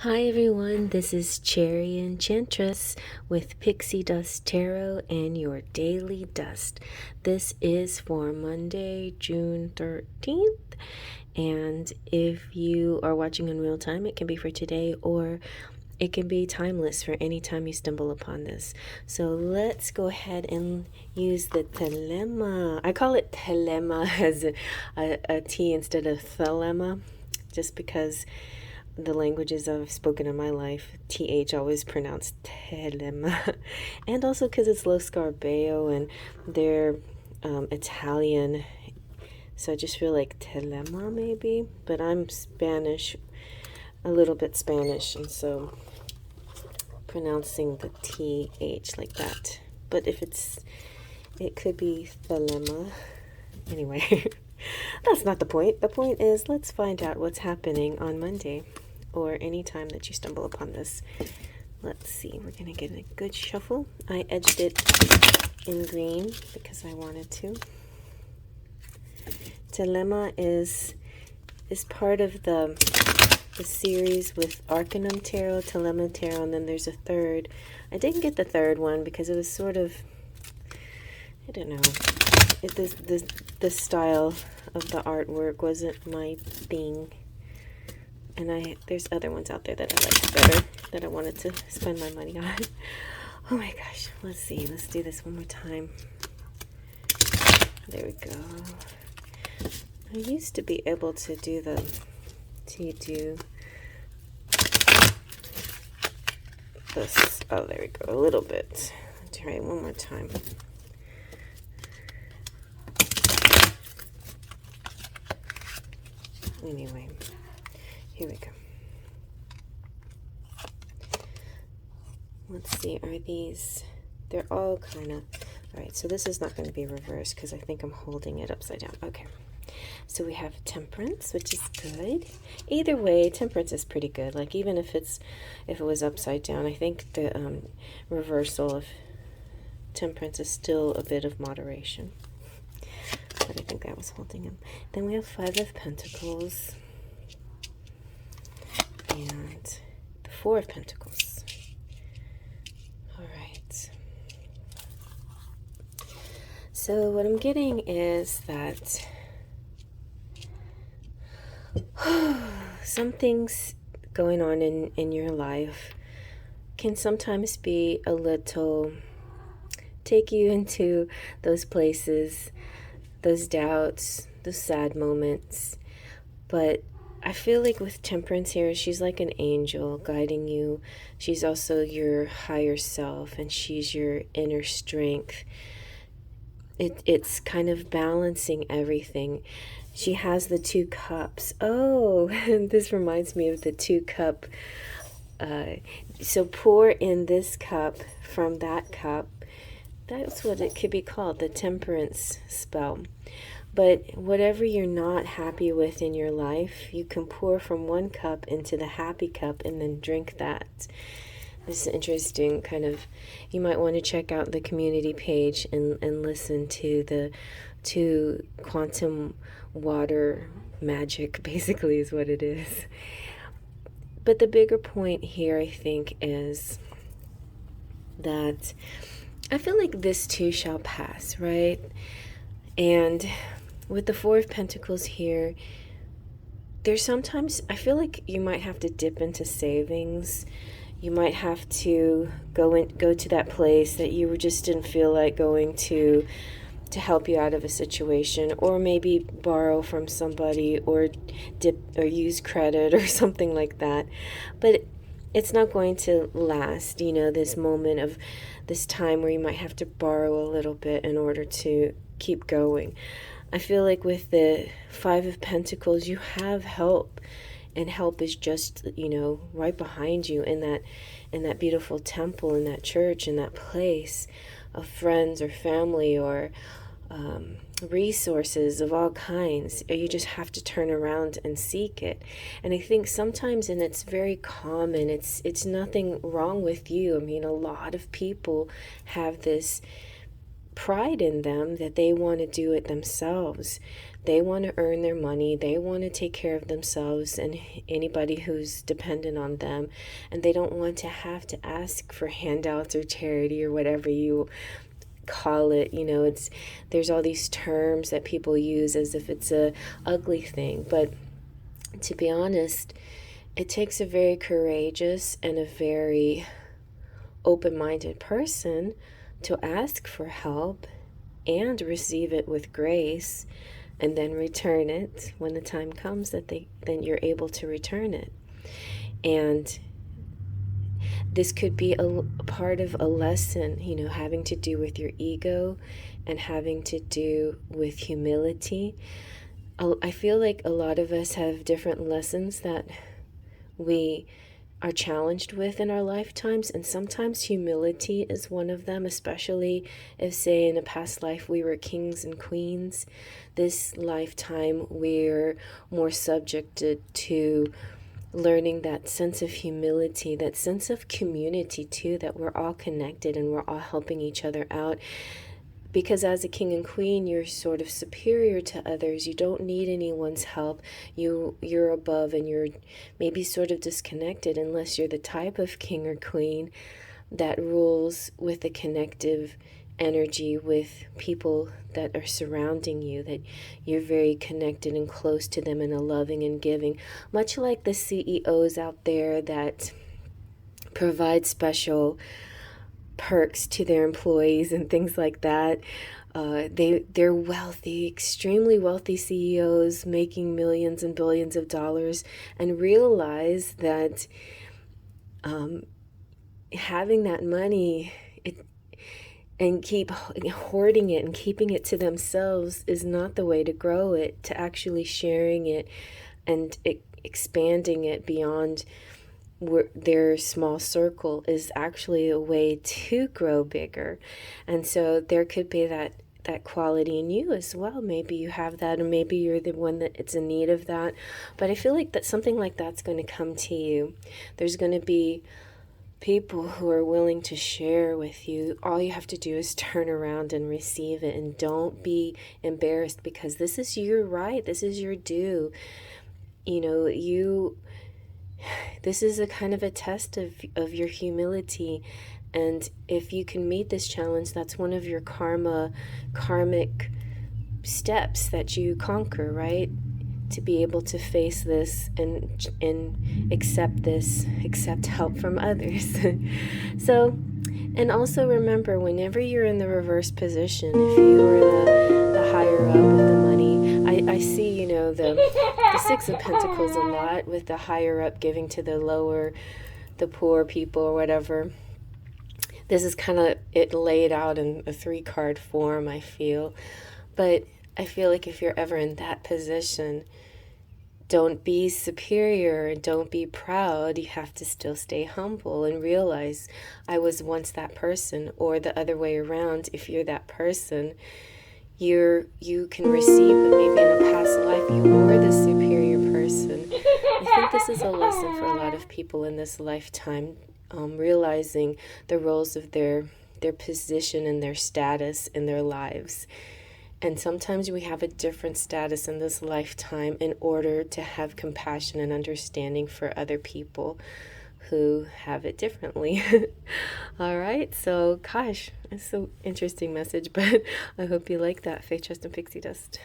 Hi everyone, this is Cherry Enchantress with Pixie Dust Tarot and your Daily Dust. This is for Monday, June 13th, and if you are watching in real time, it can be for today or it can be timeless for any time you stumble upon this. So let's go ahead and use the telema. I call it telema as a T instead of thelema, just because the languages I've spoken in my life, TH always pronounced telema. And also because it's Lo Scarabeo and they're Italian. So I just feel like telema maybe. But I'm Spanish, a little bit Spanish, and so pronouncing the TH like that. But if it could be telema. Anyway, that's not the point. The point is, let's find out what's happening on Monday or any time that you stumble upon this. Let's see, we're gonna get a good shuffle. I edged it in green because I wanted to. Telema is part of the series with Arcanum Tarot, Telema Tarot, and then there's a third. I didn't get the third one because it was sort of, I don't know, the style of the artwork wasn't my thing. And there's other ones out there that I liked better, that I wanted to spend my money on. Oh my gosh, let's see. Let's do this one more time. There we go. I used to be able to do this, oh, there we go, a little bit. Let's try it one more time. Anyway, here we go. Let's see, are these, they're all kind of, all right, so this is not going to be reversed because I think I'm holding it upside down. Okay, so we have Temperance, which is good. Either way, Temperance is pretty good. Like, even if it was upside down, I think the reversal of Temperance is still a bit of moderation. But I think that was holding him. Then we have Five of Pentacles and the Four of Pentacles. All right. So what I'm getting is that some things going on in your life can sometimes be a little, take you into those places, those doubts, those sad moments. But I feel like with Temperance here, she's like an angel guiding you. She's also your higher self, and she's your inner strength. It's kind of balancing everything. She has the two cups. Oh, this reminds me of the two cup. So pour in this cup from that cup. That's what it could be called, the Temperance spell. But whatever you're not happy with in your life, you can pour from one cup into the happy cup and then drink that. This is interesting, kind of, you might want to check out the community page and listen to quantum water magic, basically is what it is. But the bigger point here, I think, is that I feel like this too shall pass, right? And with the Four of Pentacles here, there's sometimes, I feel like you might have to dip into savings. You might have to go to that place that you just didn't feel like going to help you out of a situation, or maybe borrow from somebody, or use credit or something like that. But it's not going to last, this moment of this time where you might have to borrow a little bit in order to keep going. I feel like with the Five of Pentacles, you have help, and help is just, right behind you in that beautiful temple, in that church, in that place of friends or family or resources of all kinds. You just have to turn around and seek it. And I think sometimes, and it's very common, it's nothing wrong with you. I mean, a lot of people have this pride in them that they want to do it themselves. They want to earn their money. They want to take care of themselves and anybody who's dependent on them. And they don't want to have to ask for handouts or charity or whatever you call it. There's all these terms that people use as if it's a ugly thing. But to be honest, it takes a very courageous and a very open-minded person to ask for help and receive it with grace, and then return it when the time comes then you're able to return it. And this could be a part of a lesson, having to do with your ego and having to do with humility. I feel like a lot of us have different lessons that we are challenged with in our lifetimes, and sometimes humility is one of them, especially if, say, in a past life we were kings and queens. This lifetime we're more subjected to learning that sense of humility, that sense of community too, that we're all connected and we're all helping each other out. Because as a king and queen, you're sort of superior to others. You don't need anyone's help. You're above, and you're maybe sort of disconnected unless you're the type of king or queen that rules with a connective energy with people that are surrounding you, that you're very connected and close to them in a loving and giving. Much like the CEOs out there that provide special perks to their employees and things like that. They're wealthy, extremely wealthy CEOs making millions and billions of dollars, and realize that having that money and keep hoarding it and keeping it to themselves is not the way to grow it, to actually sharing it and expanding it beyond their small circle is actually a way to grow bigger. And so there could be that quality in you as well. Maybe you have that, or maybe you're the one that it's in need of that. But I feel like that something like that's going to come to you. There's going to be people who are willing to share with you. All you have to do is turn around and receive it, and don't be embarrassed, because this is your right. This is your due. This is a kind of a test of your humility. And if you can meet this challenge, that's one of your karmic steps that you conquer, right? To be able to face this and accept help from others. So, and also remember, whenever you're in the reverse position, if you are the higher up with the money, I see, the Six of Pentacles a lot, with the higher up giving to the lower, the poor people or whatever. This is kind of it laid out in a 3-card form, I feel. But I feel like if you're ever in that position, don't be superior and don't be proud. You have to still stay humble and realize I was once that person, or the other way around. If you're that person, you can receive, but maybe in a past life you were the superior person. I think this is a lesson for a lot of people in this lifetime, realizing the roles of their position and their status in their lives. And sometimes we have a different status in this lifetime in order to have compassion and understanding for other people who have it differently. All right, so gosh, it's an interesting message, but I hope you like that. Faith, Trust, and Pixie Dust.